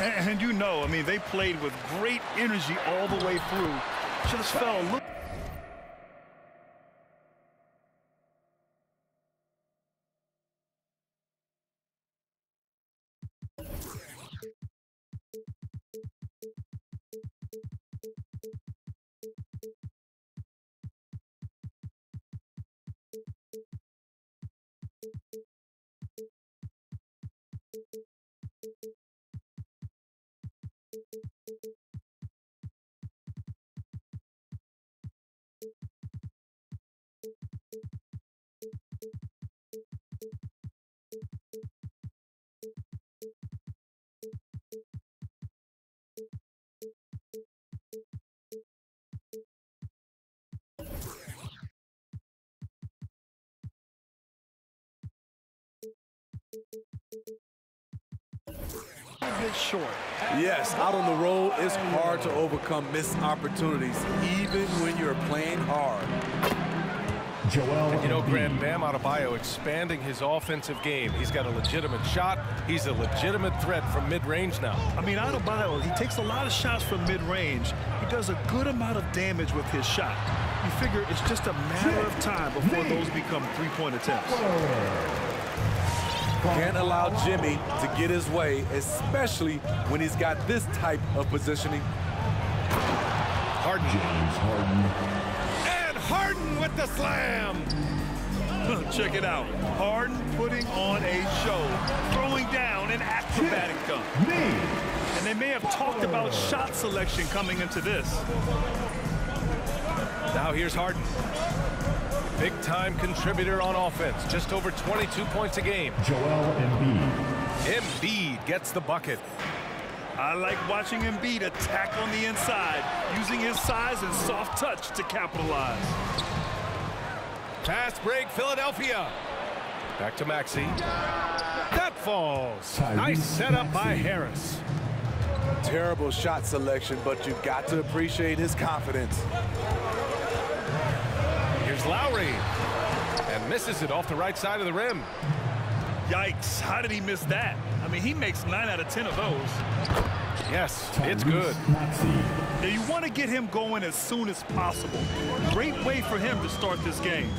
And you know, I mean, they played with great energy all the way through. Just fell a little. A bit short. Yes, out on the road, it's hard to overcome missed opportunities, even when you're playing hard. And you know, Grant, Bam Adebayo expanding his offensive game. He's got a legitimate shot. He's a legitimate threat from mid-range now. I mean, Adebayo, he takes a lot of shots from mid-range. He does a good amount of damage with his shot. You figure it's just a matter of time before those become three-point attempts. Can't allow Jimmy to get his way, especially when he's got this type of positioning. Harden. James Harden. And Harden with the slam. Check it out. Harden putting on a show, throwing down an acrobatic dunk. And they may have talked about shot selection coming into this. Now here's Harden. Big-time contributor on offense. Just over 22 points a game. Joel Embiid. Embiid gets the bucket. I like watching Embiid attack on the inside, using his size and soft touch to capitalize. Fast break, Philadelphia. Back to Maxey. That falls. Nice setup by Harris. Terrible shot selection, but you've got to appreciate his confidence. Here's Lowry. And misses it off the right side of the rim. Yikes, how did he miss that? I mean, he makes 9 out of 10 of those. Yes, it's good. Now, you want to get him going as soon as possible. Great way for him to start this game.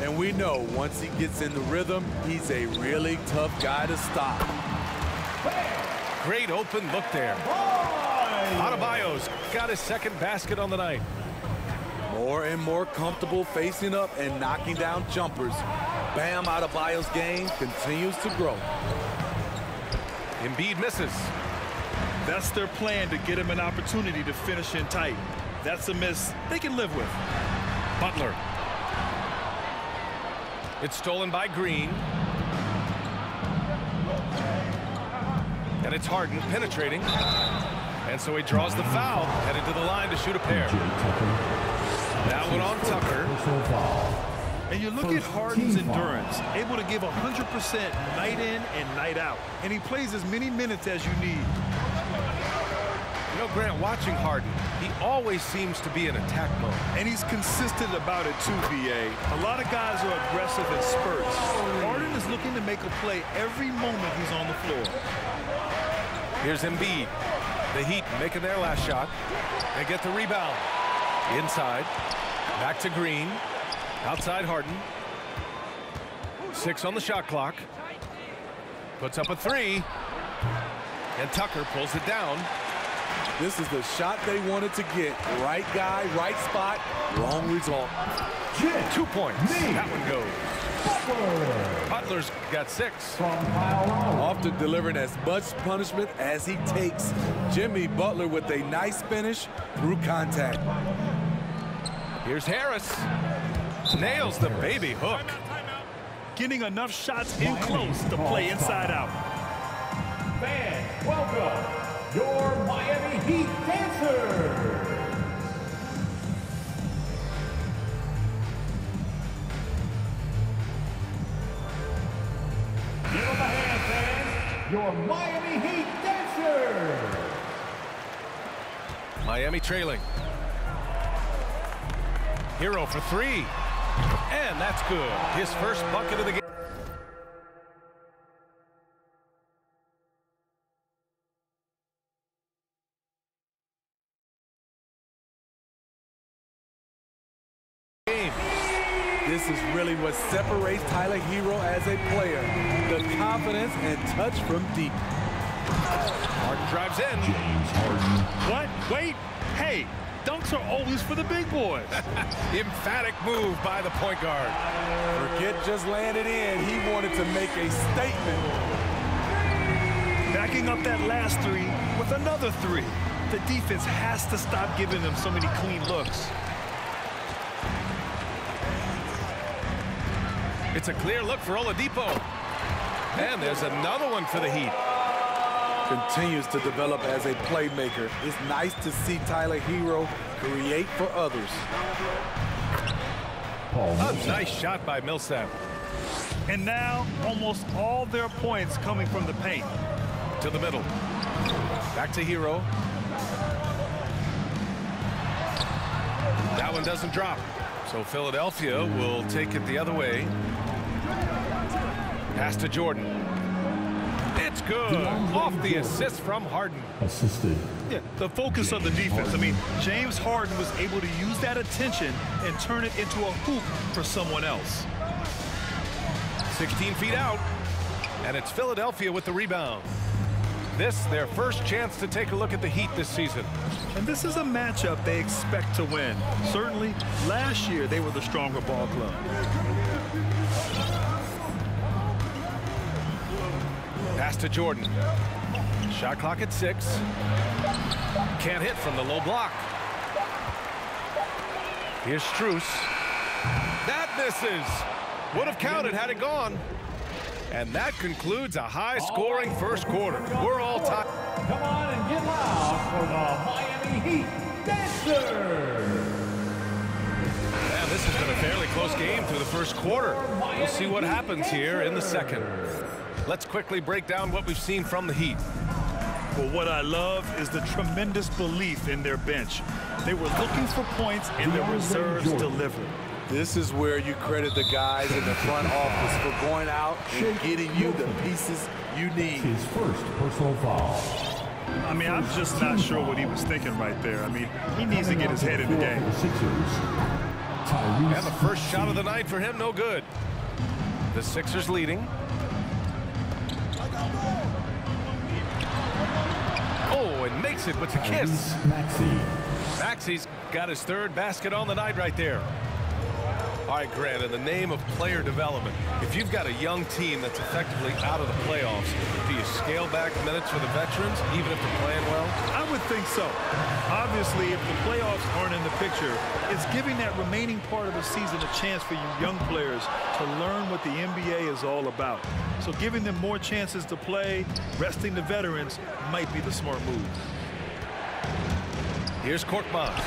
And we know once he gets in the rhythm, he's a really tough guy to stop. Great open look there. Adebayo's got his second basket on the night. More and more comfortable facing up and knocking down jumpers. Bam Adebayo's game continues to grow. Embiid misses. That's their plan, to get him an opportunity to finish in tight. That's a miss they can live with. Butler. It's stolen by Green. And it's Harden penetrating. And so he draws the foul, headed to the line to shoot a pair. That one on Tucker. And you look at Harden's endurance, able to give 100% night in and night out. And he plays as many minutes as you need. You know, Grant, watching Harden, he always seems to be in attack mode. And he's consistent about it too, BA. A lot of guys are aggressive in spurts. Harden is looking to make a play every moment he's on the floor. Here's Embiid. The Heat making their last shot. They get the rebound. Inside. Back to Green. Outside Harden. 6 on the shot clock. Puts up a 3. And Tucker pulls it down. This is the shot they wanted to get. Right guy, right spot, wrong result. 2 points. That one goes. Butler's got 6. Often delivering as much punishment as he takes. Jimmy Butler with a nice finish through contact. Here's Harris. Nails the baby hook. Getting enough shots in close to play inside out. Fans, welcome your Miami Heat dancers. Give them a hand, fans. Your Miami Heat dancers. Miami trailing. Hero for 3. And that's good. His first bucket of the game. this is really what separates Tyler Herro as a player. The confidence and touch from deep. Harden drives in. James Harden. What? Wait. Hey, dunks are always for the big boys. Emphatic move by the point guard. Forget just laying it in. He wanted to make a statement. Backing up that last three with another three. The defense has to stop giving them so many clean looks. It's a clear look for Oladipo. And there's another one for the Heat. Continues to develop as a playmaker. It's nice to see Tyler Herro create for others. A nice shot by Millsap. And now almost all their points coming from the paint. To the middle. Back to Herro. That one doesn't drop. So Philadelphia will take it the other way. Pass to Jordan. It's good. Off the assist from Harden. Assisted. Yeah, the focus of the defense. I mean, James Harden was able to use that attention and turn it into a hoop for someone else. 16 feet out. And it's Philadelphia with the rebound. This, their first chance to take a look at the Heat this season. And this is a matchup they expect to win. Certainly, last year they were the stronger ball club. Pass to Jordan. Shot clock at 6. Can't hit from the low block. Here's Strus. That misses. Would have counted had it gone. And that concludes a high-scoring first quarter. We're all tied. Come on and get loud for the Miami Heat Dancers. And this has been a fairly close game through the first quarter. We'll see what happens here in the second. Let's quickly break down what we've seen from the Heat. Well, what I love is the tremendous belief in their bench. They were looking for points and their reserves delivered. This is where you credit the guys in the front office for going out and getting you the pieces you need. His first personal foul. I mean, I'm just not sure what he was thinking right there. I mean, he needs to get his head in the game. And the first shot of the night for him, no good. The Sixers leading. Oh, and makes it with the kiss. Maxey's got his third basket on the night right there. All right, Grant, in the name of player development, if you've got a young team that's effectively out of the playoffs, do you scale back minutes for the veterans, even if they're playing well? I would think so. Obviously, if the playoffs aren't in the picture, it's giving that remaining part of the season a chance for you young players to learn what the NBA is all about. So giving them more chances to play, resting the veterans, might be the smart move. Here's Korkmaz.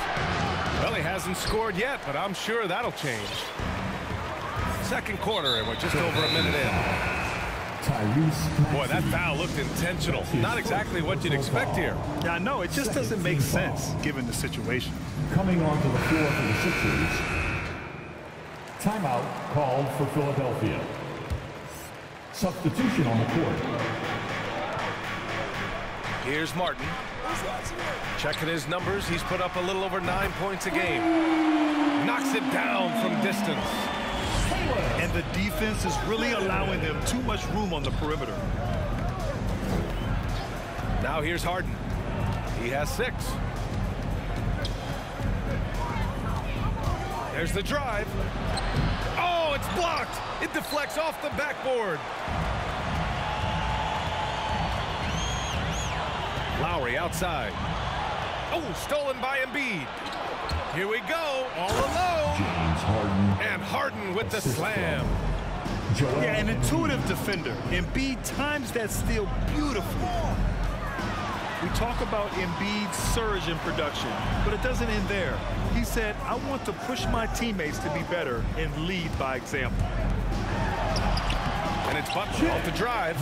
Well, he hasn't scored yet, but I'm sure that'll change. Second quarter, and we're just over a minute in. Boy, that foul looked intentional. Not exactly what you'd expect here. Yeah, I know. It just doesn't make sense, given the situation. Coming onto the floor for the Sixers. Timeout called for Philadelphia. Substitution on the court. Here's Martin. Checking his numbers, he's put up a little over 9 points a game. Knocks it down from distance. And the defense is really allowing them too much room on the perimeter. Now here's Harden. He has 6. There's the drive. Oh, it's blocked. It deflects off the backboard. Lowry outside. Oh, stolen by Embiid. Here we go, all alone. James Harden. And Harden with the slam. Yeah, an intuitive defender. Embiid times that steal beautifully. We talk about Embiid's surge in production, but it doesn't end there. He said, I want to push my teammates to be better and lead by example. And it's Butler off the drive.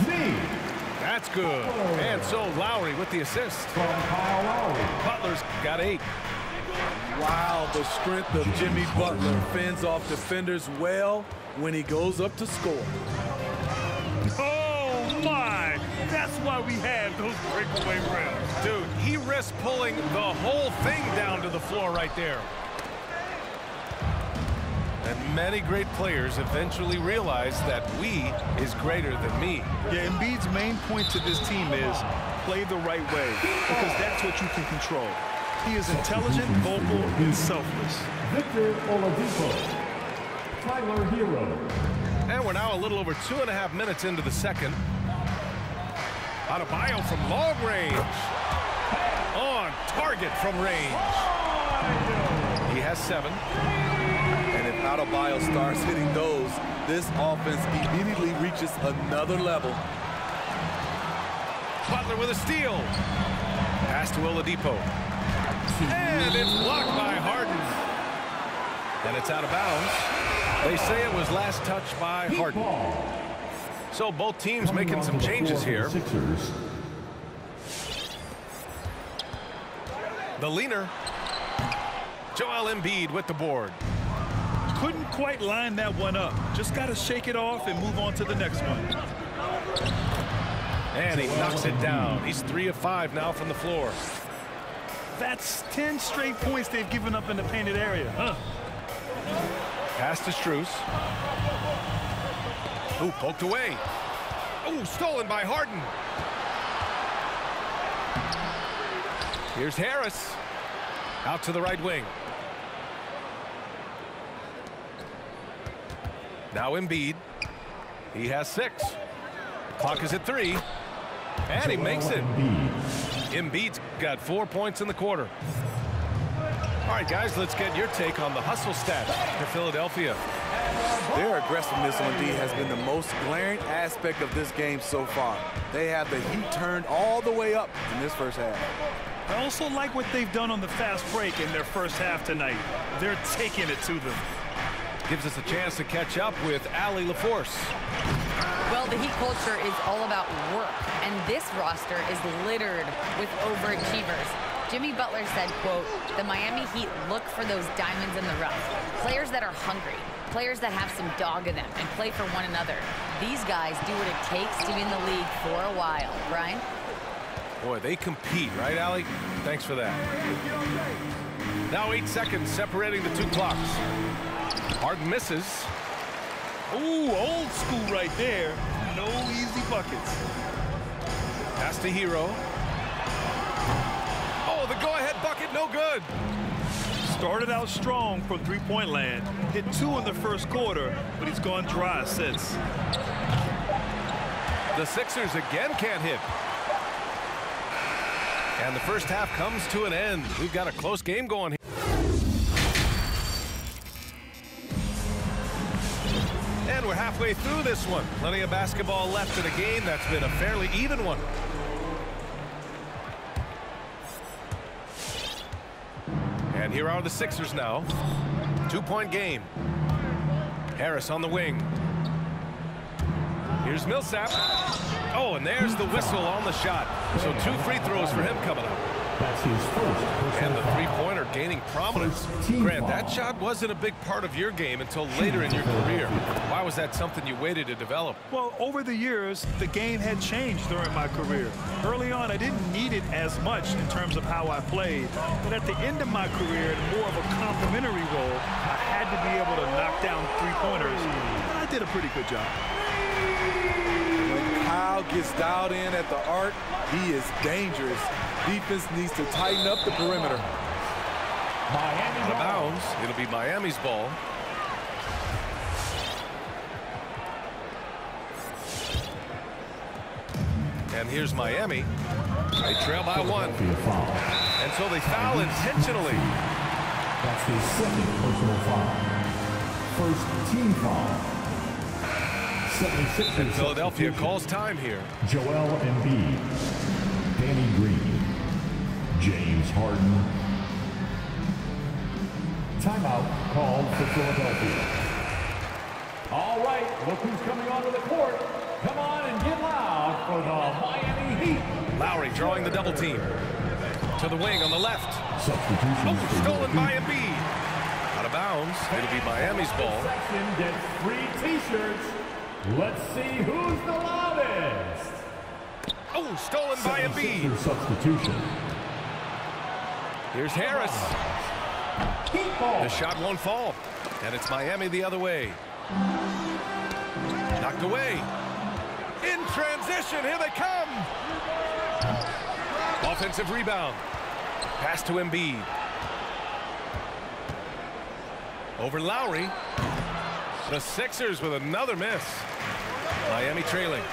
That's good. And so Lowry with the assist. From Kyle Lowry. Butler's got 8. Wow, the strength of Jimmy Butler fends off defenders well when he goes up to score. Oh, my! That's why we have those breakaway rims. Dude, he risked pulling the whole thing down to the floor right there. And many great players eventually realize that we is greater than me. Yeah, Embiid's main point to this team is play the right way, because that's what you can control. He is intelligent, vocal, and selfless. Victor Oladipo. Tyler Hero. And we're now a little over 2.5 minutes into the second. Adebayo from long range. On target from range. He has 7. And if Adebayo starts hitting those, this offense immediately reaches another level. Butler with a steal. Pass to Oladipo. And it's blocked by Harden. And it's out of bounds. They say it was last touched by Harden. So both teams making some changes here. The leaner. Joel Embiid with the board. Couldn't quite line that one up. Just got to shake it off and move on to the next one. And he knocks it down. He's 3 of 5 now from the floor. That's 10 straight points they've given up in the painted area. Pass to Strus. Ooh, poked away. Ooh, stolen by Harden. Here's Harris. Out to the right wing. Now Embiid. He has 6. Clock is at 3. And he makes it. Embiid's got 4 points in the quarter. All right, guys, let's get your take on the hustle stats for Philadelphia. Their aggressiveness on D has been the most glaring aspect of this game so far. They have the heat turned all the way up in this first half. I also like what they've done on the fast break in their first half tonight. They're taking it to them. Gives us a chance to catch up with Allie LaForce. Well, the Heat culture is all about work, and this roster is littered with overachievers. Jimmy Butler said, quote, "The Miami Heat look for those diamonds in the rough. Players that are hungry, players that have some dog in them and play for one another. These guys do what it takes to be in the league for a while." Brian? Boy, they compete, right, Allie? Thanks for that. Now 8 seconds separating the 2 clocks. Harden misses. Ooh, old school right there. No easy buckets. Pass to Hero. Oh, the go-ahead bucket, no good. Started out strong from three-point land. Hit 2 in the first quarter, but he's gone dry since. The Sixers again can't hit. And the first half comes to an end. We've got a close game going here. And we're halfway through this one. Plenty of basketball left in a game that's been a fairly even one. And here are the Sixers now. 2-point game. Harris on the wing. Here's Millsap. Oh, and there's the whistle on the shot. So 2 free throws for him coming up. That's his first. And the three-pointer gaining prominence. Grant, that shot wasn't a big part of your game until later in your career. Why was that something you waited to develop? Well, over the years, the game had changed during my career. Early on, I didn't need it as much in terms of how I played. But at the end of my career, in more of a complementary role, I had to be able to knock down three-pointers. I did a pretty good job. When Kyle gets dialed in at the arc, he is dangerous. Defense needs to tighten up the perimeter. Miami Out of bounds. It'll be Miami's ball. And here's Miami. They trail by 1. And so they foul intentionally. That's his second personal foul. First team foul. 76ers And Philadelphia calls time here. Joel Embiid, Danny Green, James Harden. Timeout called for Philadelphia. All right, look who's coming onto the court. Come on and get loud for the Miami Heat. Lowry drawing the double team. To the wing on the left. Substitution. Oh, stolen by Embiid. Out of bounds. It'll be Miami's ball. Section gets free T-shirts. Let's see who's the loudest. Oh, stolen by Embiid. Substitution. Here's Harris. Heat ball. The shot won't fall, and it's Miami the other way. Knocked away. In transition, here they come. Offensive rebound. Pass to Embiid. Over Lowry. The Sixers with another miss. Miami trailing.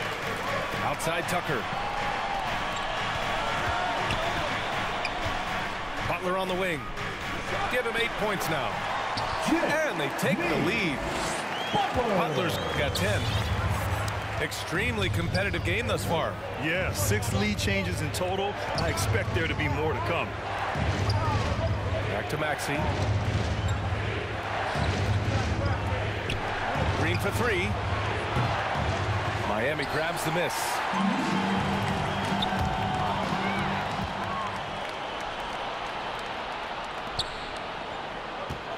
Outside Tucker. Butler on the wing. Give him 8 points now. And they take the lead. Butler's got 10. Extremely competitive game thus far. Yeah, 6 lead changes in total. I expect there to be more to come. Back to Maxey. Green for 3. Miami grabs the miss.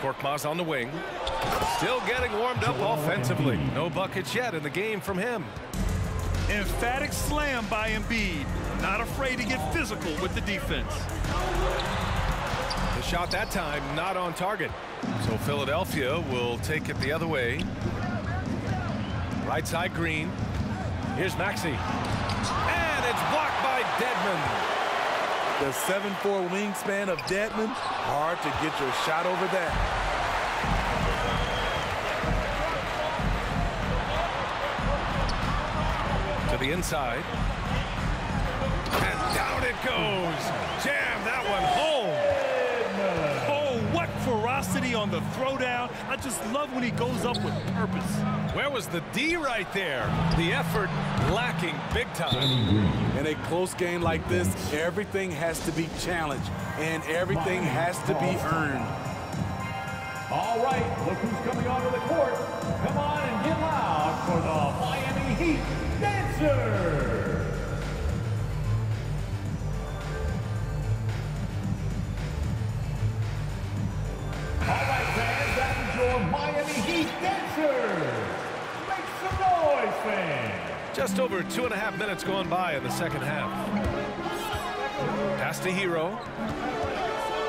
Korkmaz on the wing. Still getting warmed up offensively. No buckets yet in the game from him. Emphatic slam by Embiid. Not afraid to get physical with the defense. The shot that time not on target. So Philadelphia will take it the other way. Right side Green. Here's Maxey. And it's blocked by Dedmon. The 7'4" wingspan of Dedmon. Hard to get your shot over that. To the inside. And down it goes. Jam that one home. Oh, what ferocity on the throwdown. I just love when he goes up with purpose. Where was the D right there? The effort lacking big time. In a close game like this, everything has to be challenged and everything has to be earned. All right, look who's coming onto the court. Come on and get loud for the Miami Heat Dancers. All right, fans, that is your Miami Heat Dancers. Make some noise, fans. Just over 2.5 minutes going by in the second half. Pass to Hero.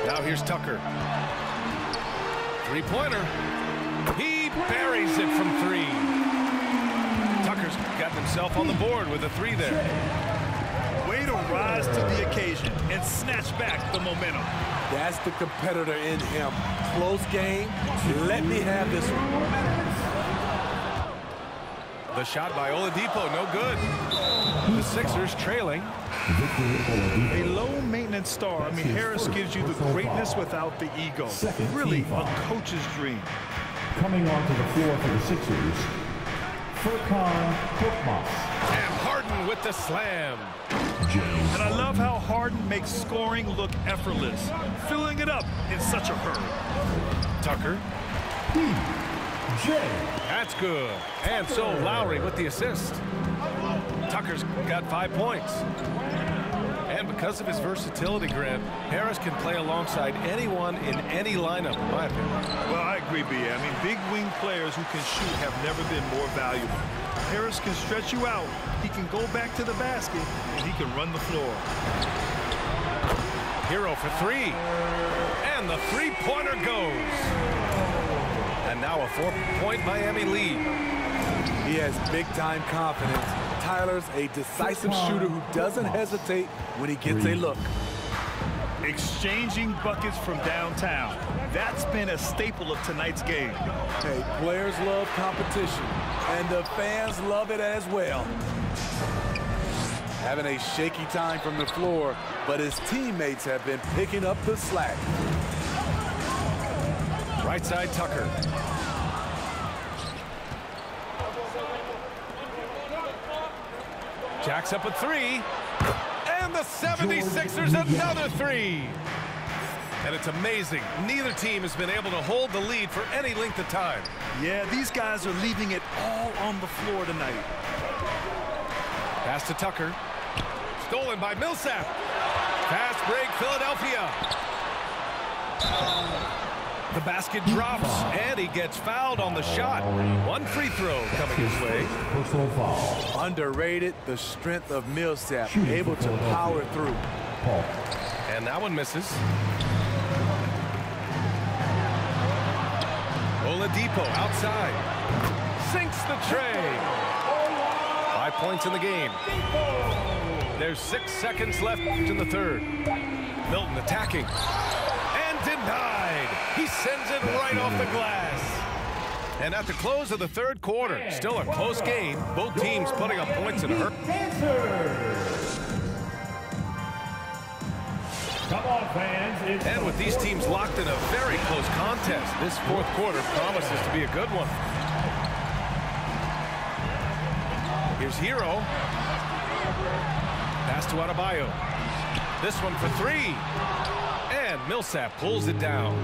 Now here's Tucker. Three-pointer. He buries it from 3. Tucker's gotten himself on the board with a 3 there. Way to rise to the occasion and snatch back the momentum. That's the competitor in him. Close game. Let me have this one. The shot by Oladipo, no good. The Sixers trailing. A low-maintenance star. I mean, Harris gives you the greatness without the ego. Really a coach's dream. Coming onto the floor for the Sixers, Furkan Korkmaz. And Harden with the slam. And I love how Harden makes scoring look effortless, filling it up in such a hurry. Tucker. J. That's good. And so Lowry with the assist. Tucker's got 5 points. And because of his versatility, Grant, Harris can play alongside anyone in any lineup, in my opinion. Well, I agree, B.A. I mean, big wing players who can shoot have never been more valuable. Harris can stretch you out. He can go back to the basket, and he can run the floor. Hero for 3. And the three-pointer goes. And now a 4-point Miami lead. He has big-time confidence. Tyler's a decisive shooter who doesn't hesitate when he gets a look. Exchanging buckets from downtown. That's been a staple of tonight's game. Hey, players love competition, and the fans love it as well. Having a shaky time from the floor, but his teammates have been picking up the slack. Right side Tucker. Jacks up at 3. And the 76ers another 3. And it's amazing. Neither team has been able to hold the lead for any length of time. Yeah, these guys are leaving it all on the floor tonight. Pass to Tucker. Stolen by Millsap. Fast break, Philadelphia. The basket drops, and he gets fouled on the shot. 1 free throw coming his way. Personal foul. Underrated, the strength of Millsap, able to power through. And that one misses. Oladipo outside. Sinks the tray. 5 points in the game. There's 6 seconds left in the third. Milton attacking. And denied. He sends it right off the glass. And at the close of the third quarter, still a close game. Both teams putting up points in a hurry. Come on, fans. And with these teams locked in a very close contest, this fourth quarter promises to be a good one. Here's Hero. Pass to Adebayo. This one for 3. And Millsap pulls it down.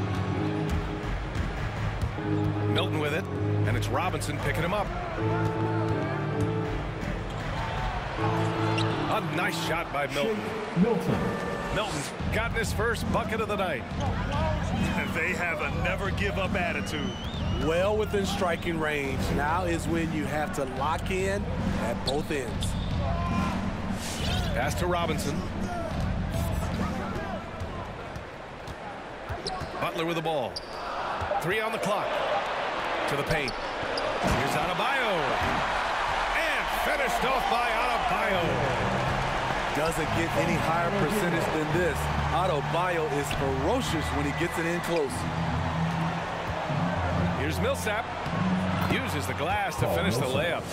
Milton with it, and it's Robinson picking him up. A nice shot by Milton. Milton's gotten his first bucket of the night. They have a never-give-up attitude. Well within striking range. Now is when you have to lock in at both ends. Pass to Robinson. Butler with the ball. 3 on the clock. To the paint. Here's Adebayo. And finished off by Adebayo. Doesn't get any higher percentage than this. Adebayo is ferocious when he gets it in close. Here's Millsap. Uses the glass to finish the layup.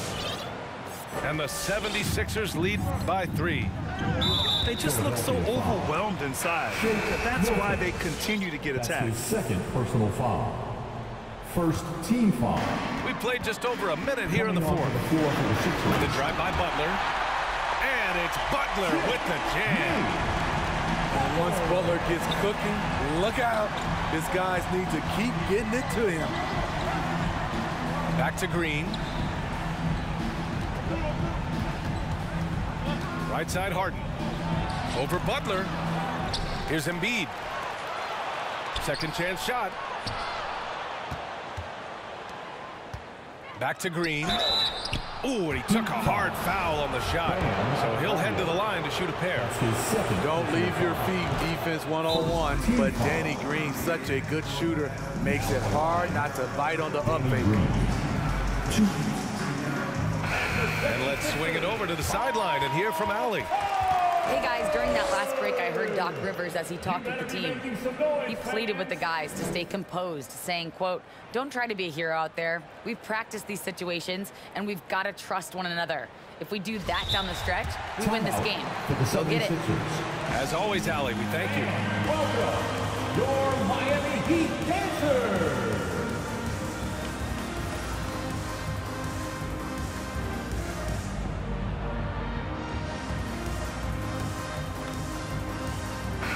And the 76ers lead by 3. They just look so overwhelmed inside. That's why they continue to get attacked. His second personal foul. First team foul. We played just over a minute here in the fourth. The drive by Butler. And it's Butler with the jam. And once Butler gets cooking, look out. His guys need to keep getting it to him. Back to Green. Right side Harden. Over Butler. Here's Embiid. Second chance shot. Back to Green. Ooh, and he took a hard foul on the shot. So he'll head to the line to shoot a pair. Don't leave your feet, defense 101. But Danny Green, such a good shooter, makes it hard not to bite on the up fake. And let's swing it over to the sideline and hear from Allie. Hey guys, during that last break, I heard Doc Rivers as he talked with the team. He pleaded with the guys to stay composed, saying, quote, "Don't try to be a hero out there. We've practiced these situations, and we've got to trust one another. If we do that down the stretch, we win this game. Go get it." As always, Allie, we thank you. Welcome, your Miami Heat dancers.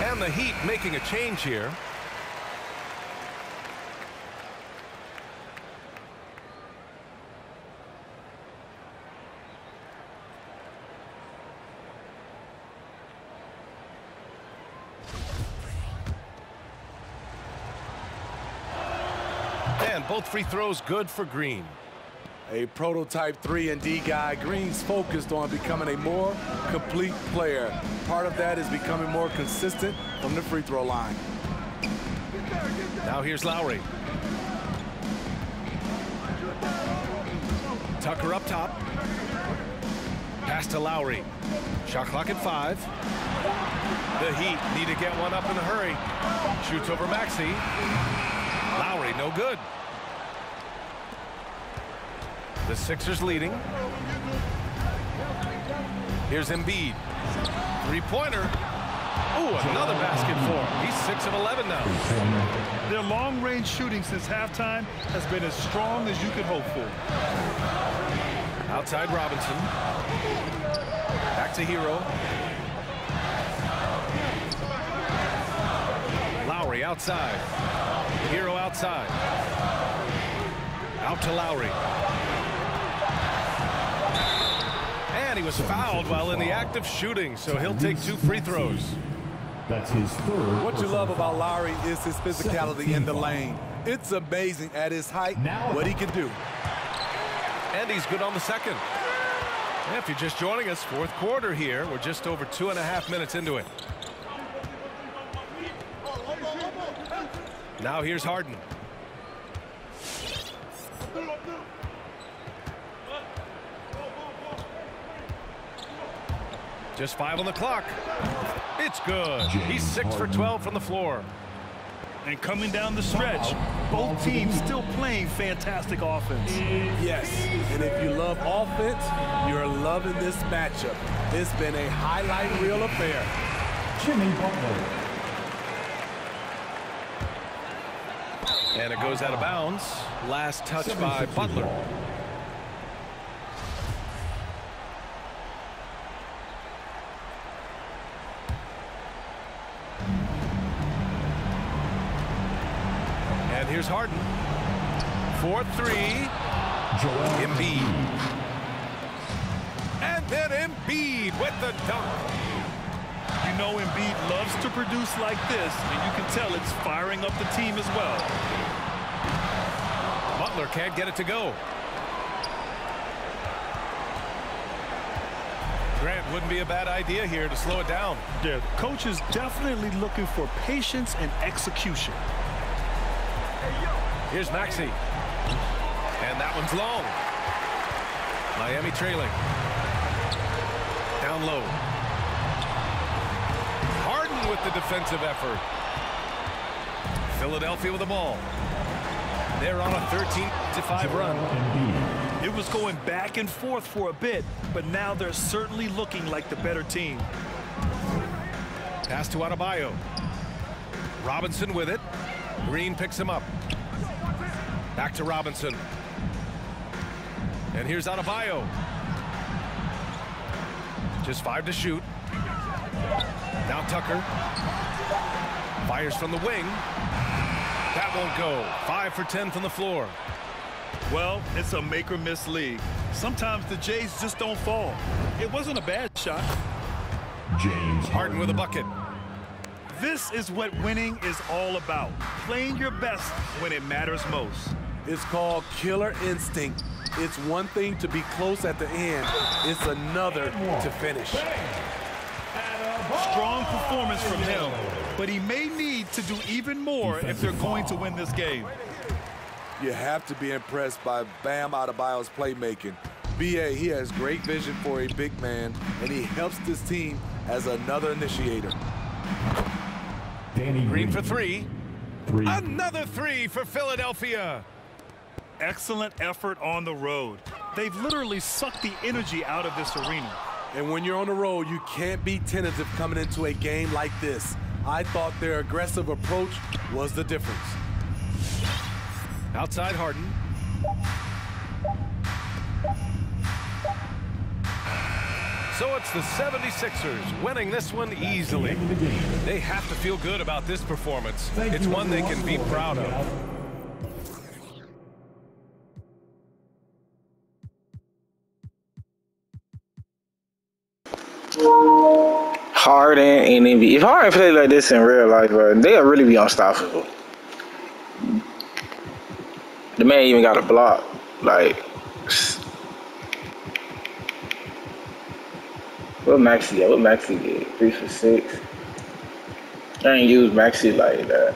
And the Heat making a change here. And both free throws good for Green. A prototype 3-and-D guy. Green's focused on becoming a more complete player. Part of that is becoming more consistent from the free throw line. Now here's Lowry. Tucker up top. Pass to Lowry. Shot clock at 5. The Heat need to get one up in a hurry. Shoots over Maxey. Lowry no good. The Sixers leading. Here's Embiid. Three-pointer. Ooh, another basket for him. He's 6 of 11 now. Their long-range shooting since halftime has been as strong as you could hope for. Outside Robinson. Back to Hero. Lowry outside. Hero outside. Out to Lowry. And he was fouled while in the act of shooting, so he'll take 2 free throws. That's his third. What you love about Lowry is his physicality in the lane. It's amazing at his height what he can do. And he's good on the second. And if you're just joining us, fourth quarter here. We're just over 2.5 minutes into it. Now here's Harden. Just 5 on the clock. It's good. He's 6 for 12 from the floor. And coming down the stretch, both teams still playing fantastic offense. Yes, and if you love offense, you're loving this matchup. It's been a highlight reel affair. Jimmy Butler. And it goes out of bounds. Last touch by Butler. And here's Harden. 4-3. Embiid. And then Embiid with the dunk. You know Embiid loves to produce like this, and you can tell it's firing up the team as well. Butler can't get it to go. Grant, wouldn't be a bad idea here to slow it down. Yeah, coach is definitely looking for patience and execution. Here's Maxey. And that one's long. Miami trailing. Down low. Harden with the defensive effort. Philadelphia with the ball. They're on a 13-5 run. It was going back and forth for a bit, but now they're certainly looking like the better team. Pass to Adebayo. Robinson with it. Green picks him up. Back to Robinson. And here's Adebayo. Just 5 to shoot. Now Tucker. Fires from the wing. That won't go. 5 for 10 from the floor. Well, it's a make or miss league. Sometimes the Jays just don't fall. It wasn't a bad shot. James Harden with a bucket. This is what winning is all about. Playing your best when it matters most. It's called killer instinct. It's one thing to be close at the end. It's another to finish. Strong performance from him, but he may need to do even more if they're going to win this game. You have to be impressed by Bam Adebayo's playmaking. BA, he has great vision for a big man, and he helps this team as another initiator. Danny Green for 3. Another 3 for Philadelphia. Excellent effort on the road. They've literally sucked the energy out of this arena. And when you're on the road, you can't be tentative coming into a game like this. I thought their aggressive approach was the difference. Outside Harden. So it's the 76ers winning this one easily. They have to feel good about this performance. It's one they can be proud of. Harden and Embiid. If Harden play like this in real life, bro, they'll really be unstoppable. The man even got a block. Like, what Maxey get? What Maxey get? 3 for 6. I ain't use Maxey like that.